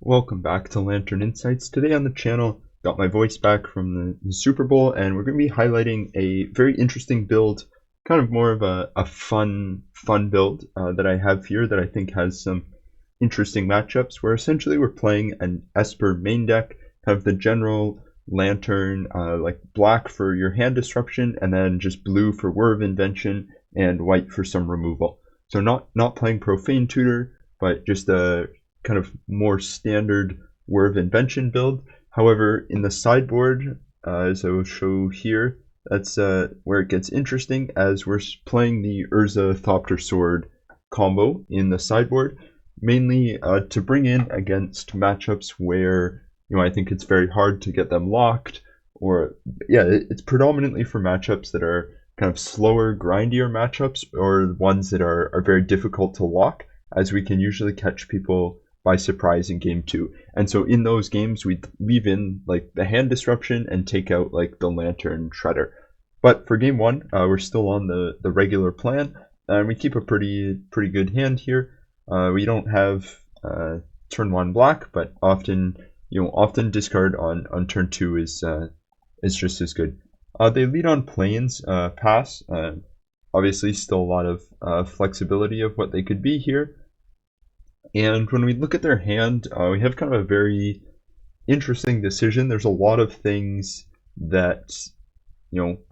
Welcome back to Lantern Insights. Today on the channel, got my voice back from the Super Bowl, and we're going to be highlighting a very interesting build, kind of more of a fun build that I have here that I think has some interesting matchups, where essentially we're playing an Esper main deck, kind of the general Lantern, like black for your hand disruption, and then just blue for Whir of Invention, and white for some removal. So not playing Profane Tutor, but just a kind of more standard Whir of Invention build. However, in the sideboard, as I will show here, that's where it gets interesting, as we're playing the Urza Thopter Sword combo in the sideboard, mainly to bring in against matchups where I think it's very hard to get them locked, or it's predominantly for matchups that are kind of slower, grindier matchups, or ones that are very difficult to lock, as we can usually catch people by surprise in game 2. And so in those games, we leave in like the hand disruption and take out like the Lantern Shredder. But for game 1, we're still on the regular plan, and we keep a pretty good hand here. We don't have turn 1 black, but often discard on turn 2 is just as good. They lead on plains, pass. Obviously, still a lot of flexibility of what they could be here. And when we look at their hand, we have kind of a very interesting decision. There's a lot of things that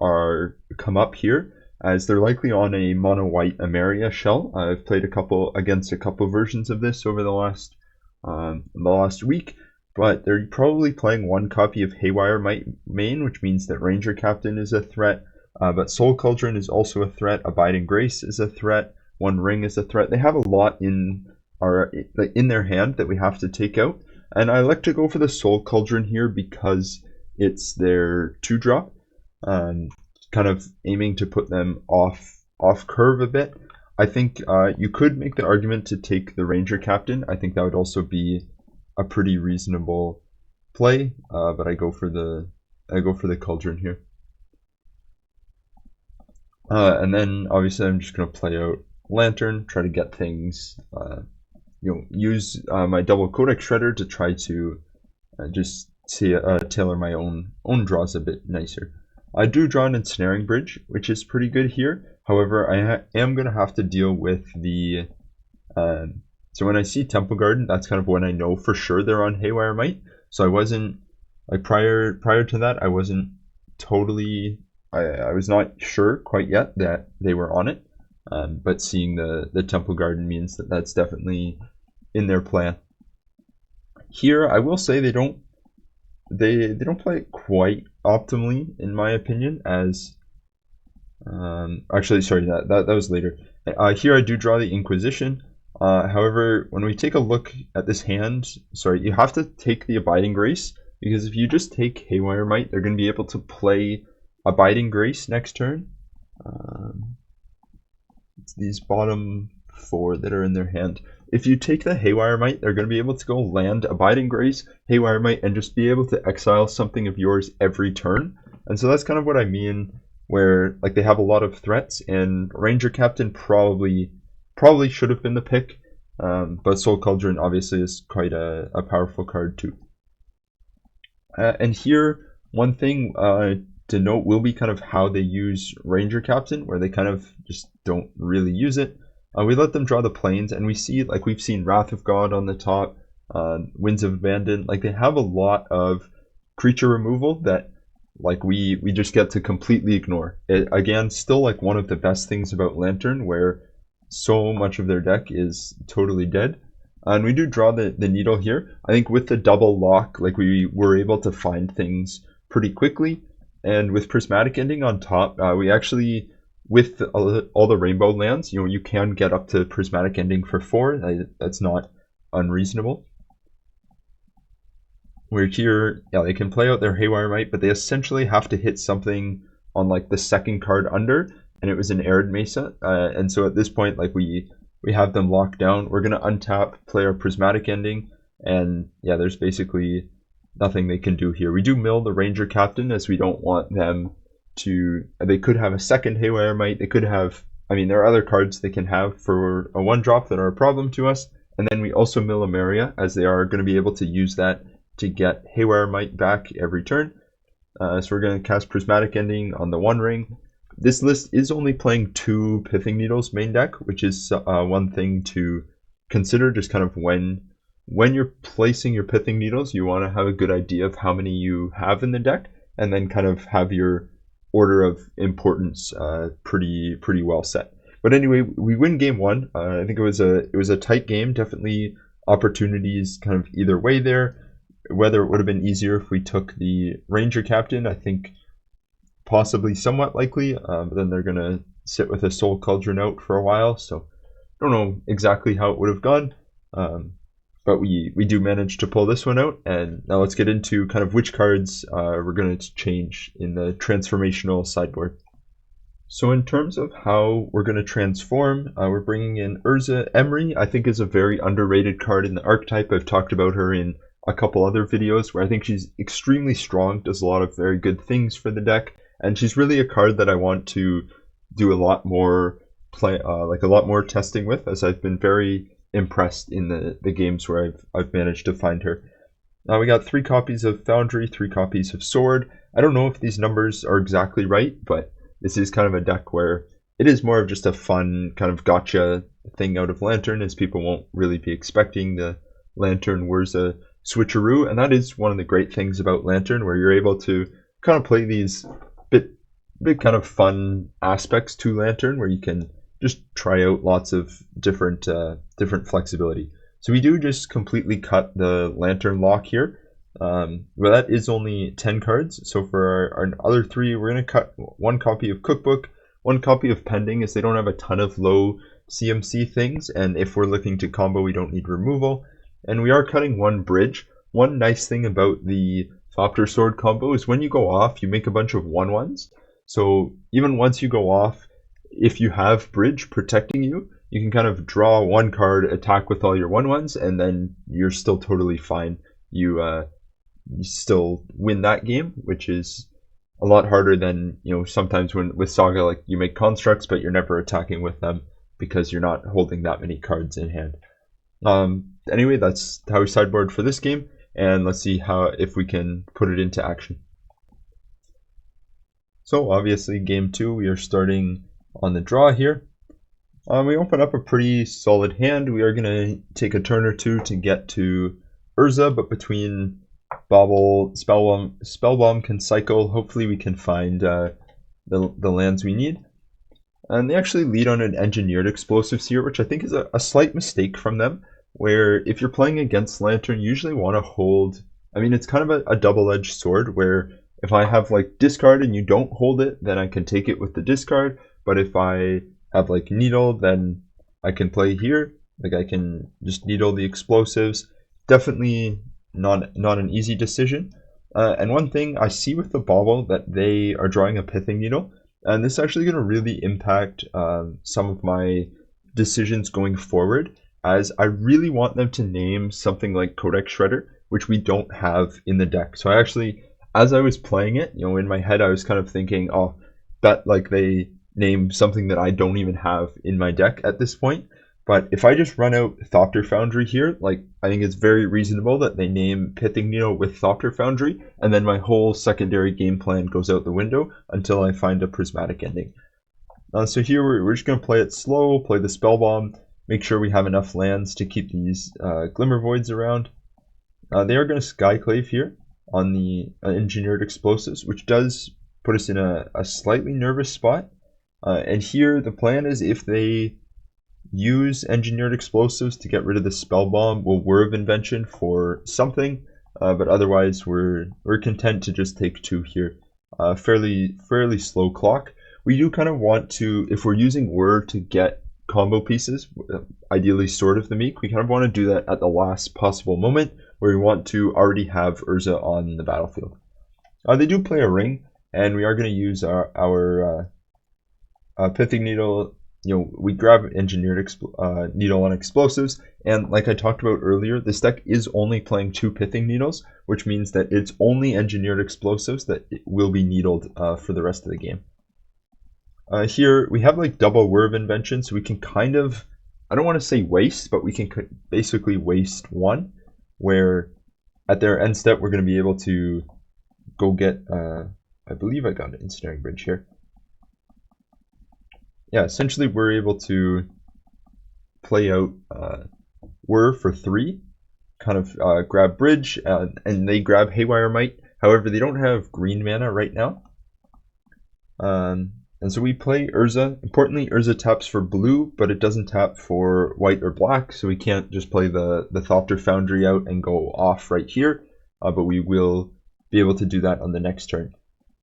are come up here, as they're likely on a mono white Ameria shell. I've played against a couple versions of this over the last week, but they're probably playing one copy of Haywire main, which means that Ranger Captain is a threat. But Soul Cauldron is also a threat. Abiding Grace is a threat. One Ring is a threat. They have a lot in their hand that we have to take out, and I like to go for the Soul Cauldron here because it's their 2-drop, kind of aiming to put them off curve a bit. I think you could make the argument to take the Ranger Captain. I think that would also be a pretty reasonable play, but I go for the Cauldron here. And then obviously I'm just going to play out Lantern, try to get things, use my double Codex Shredder to try to just tailor my own draws a bit nicer. I do draw an Ensnaring Bridge, which is pretty good here. However, I am going to have to deal with the... so when I see Temple Garden, that's kind of when I know for sure they're on Haywire Might. So I wasn't, like prior to that, I wasn't totally... I was not sure quite yet that they were on it. But seeing the Temple Garden means that that's definitely in their plan. Here, I will say they don't play it quite optimally, in my opinion. As actually, sorry, that was later. Here I do draw the Inquisition. However, when we take a look at this hand, sorry, you have to take the Abiding Grace, because if you just take Haywire Might, they're going to be able to play Abiding Grace next turn. It's these bottom 4 that are in their hand. If you take the Haywire Might, they're going to be able to go land Abiding Grace, Haywire Might, and just be able to exile something of yours every turn. And so that's kind of what I mean, where like they have a lot of threats, and Ranger Captain probably should have been the pick, but Soul Cauldron obviously is quite a powerful card too. And here, one thing to note will be kind of how they use Ranger Captain, where they kind of just don't really use it. We let them draw the plains, and we see, like we've seen Wrath of God on the top, Winds of Abandon. Like they have a lot of creature removal that like we just get to completely ignore. Again, still like one of the best things about Lantern, where so much of their deck is totally dead. And we do draw the needle here. I think with the double lock, like we were able to find things pretty quickly. And with Prismatic Ending on top, we actually, with all the rainbow lands, you can get up to Prismatic Ending for 4. That's not unreasonable. Where here, they can play out their Haywire Might, but they essentially have to hit something on like the second card under, and it was an Arid Mesa. And so at this point, like we have them locked down. We're gonna untap, play our Prismatic Ending, and there's basically nothing they can do here. We do mill the Ranger Captain, as we don't want them to... They could have a second Haywire Might. They could have... I mean, there are other cards they can have for a 1-drop that are a problem to us, And then we also mill a Maria, as they are going to be able to use that to get Haywire Might back every turn. So we're going to cast Prismatic Ending on the One Ring. This list is only playing 2 Pithing Needles main deck, which is one thing to consider. Just kind of when you're placing your Pithing Needles, you want to have a good idea of how many you have in the deck, and then kind of have your order of importance pretty well set. But anyway, we win game 1. I think it was a tight game. Definitely opportunities kind of either way there. Whether it would have been easier if we took the Ranger Captain, I think possibly somewhat likely. But then they're gonna sit with a Soul Cauldron out for a while, so I don't know exactly how it would have gone. But we do manage to pull this one out, and now let's get into kind of which cards we're going to change in the transformational sideboard. So in terms of how we're going to transform, we're bringing in Urza. Emery, I think, is a very underrated card in the archetype. I've talked about her in a couple other videos where I think she's extremely strong, does a lot of very good things for the deck, and she's really a card that I want to do a lot more a lot more testing with, as I've been very impressed in the games where I've managed to find her. Now we got 3 copies of Foundry, 3 copies of Sword. I don't know if these numbers are exactly right, but this is kind of a deck where it is more of just a fun kind of gotcha thing out of Lantern, as people won't really be expecting the Lantern Urza switcheroo, and that is one of the great things about Lantern, where you're able to kind of play these bit kind of fun aspects to Lantern, where you can just try out lots of different flexibility. So we do just completely cut the Lantern lock here. Well, that is only 10 cards. So for our other 3, we're going to cut 1 copy of Cookbook, 1 copy of Pending, as they don't have a ton of low CMC things, and if we're looking to combo, we don't need removal. And we are cutting 1 Bridge. One nice thing about the Thopter Sword combo is when you go off, you make a bunch of 1/1s. So even once you go off, if you have Bridge protecting you, you can kind of draw 1 card, attack with all your 1/1s, and then you're still totally fine. You still win that game, which is a lot harder than, sometimes when with Saga, like, you make constructs, but you're never attacking with them because you're not holding that many cards in hand. Anyway, that's how we sideboard for this game, and let's see if we can put it into action. So obviously game 2, we are starting on the draw here. We open up a pretty solid hand. We are going to take a turn or 2 to get to Urza, but between Bauble, Spellbomb can cycle. Hopefully we can find the lands we need. And they actually lead on an Engineered Explosives here, which I think is a slight mistake from them, where if you're playing against Lantern, you usually want to hold... I mean, it's kind of a double-edged sword, where if I have, like, discard and you don't hold it, then I can take it with the discard. But if I have, like, Needle, then I can play here. Like, I can just Needle the explosives. Definitely not an easy decision. And one thing I see with the Bauble, that they are drawing a Pithing Needle. And this is actually going to really impact some of my decisions going forward, as I really want them to name something like Codex Shredder, which we don't have in the deck. So I actually, as I was playing it, in my head I was kind of thinking, oh, that, like, they name something that I don't even have in my deck at this point. But if I just run out Thopter Foundry here, like, I think it's very reasonable that they name Pithing Needle with Thopter Foundry, and then my whole secondary game plan goes out the window until I find a Prismatic Ending. So here we're just going to play it slow, play the Spellbomb, make sure we have enough lands to keep these Glimmer Voids around. They are going to Skyclave here on the Engineered Explosives, which does put us in a slightly nervous spot. And here the plan is, if they use Engineered Explosives to get rid of the Spellbomb, we'll Whir of Invention for something, but otherwise we're content to just take 2 here. Fairly slow clock. We do kind of want to, if we're using Whir to get combo pieces, ideally Sword of the Meek, we kind of want to do that at the last possible moment, where we want to already have Urza on the battlefield. They do play a ring, and we are going to use our Pithing Needle. We grab Engineered Needle on Explosives, and like I talked about earlier, this deck is only playing 2 Pithing Needles, which means that it's only Engineered Explosives that will be needled for the rest of the game. Here we have, like, double Whir of Invention, so we can kind of I don't want to say waste, but we can basically waste one, where at their end step we're going to be able to go get, I believe I got an ensnaring bridge here. Yeah, essentially we're able to play out Whir for 3, kind of grab bridge, and they grab Haywire Might. However, they don't have green mana right now. And so we play Urza. Importantly, Urza taps for blue, but it doesn't tap for white or black, so we can't just play the Thopter Foundry out and go off right here, but we will be able to do that on the next turn.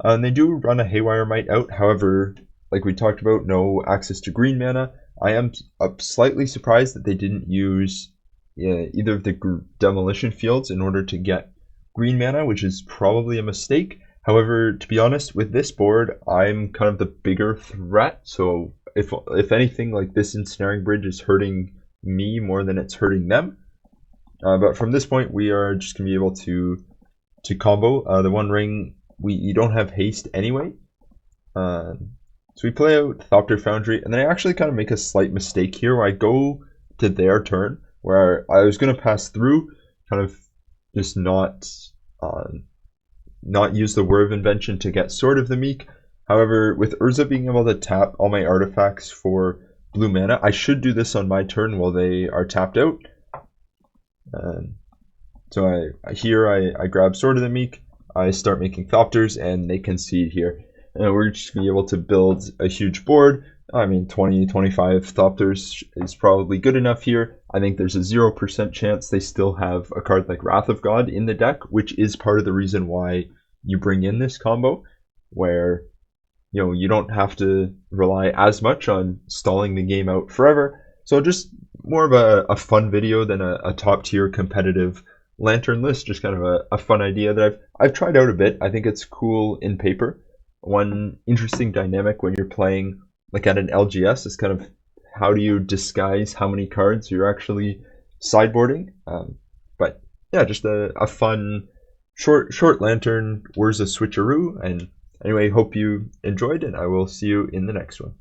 And they do run a Haywire Might out, however, like we talked about, no access to green mana. I am slightly surprised that they didn't use either of the demolition fields in order to get green mana, which is probably a mistake. However, to be honest, with this board, I'm kind of the bigger threat. So if anything, like this ensnaring bridge is hurting me more than it's hurting them. But from this point, we are just gonna be able to combo the One Ring. You don't have haste anyway. So we play out Thopter Foundry, and then I actually kind of make a slight mistake here where I go to their turn, where I was going to pass through, kind of just not use the Whir of Invention to get Sword of the Meek. However, with Urza being able to tap all my artifacts for blue mana, I should do this on my turn while they are tapped out. So I grab Sword of the Meek, I start making Thopters, and they concede here. And we're just going to be able to build a huge board. I mean, 20-25 Thopters is probably good enough here. I think there's a 0% chance they still have a card like Wrath of God in the deck, which is part of the reason why you bring in this combo, where you don't have to rely as much on stalling the game out forever. So just more of a fun video than a top tier competitive Lantern list. Just kind of a fun idea that I've tried out a bit. I think it's cool in paper. One interesting dynamic when you're playing like at an LGS is kind of how do you disguise how many cards you're actually sideboarding. But yeah, just a fun short Lantern. Where's a switcheroo? And anyway, hope you enjoyed, and I will see you in the next one.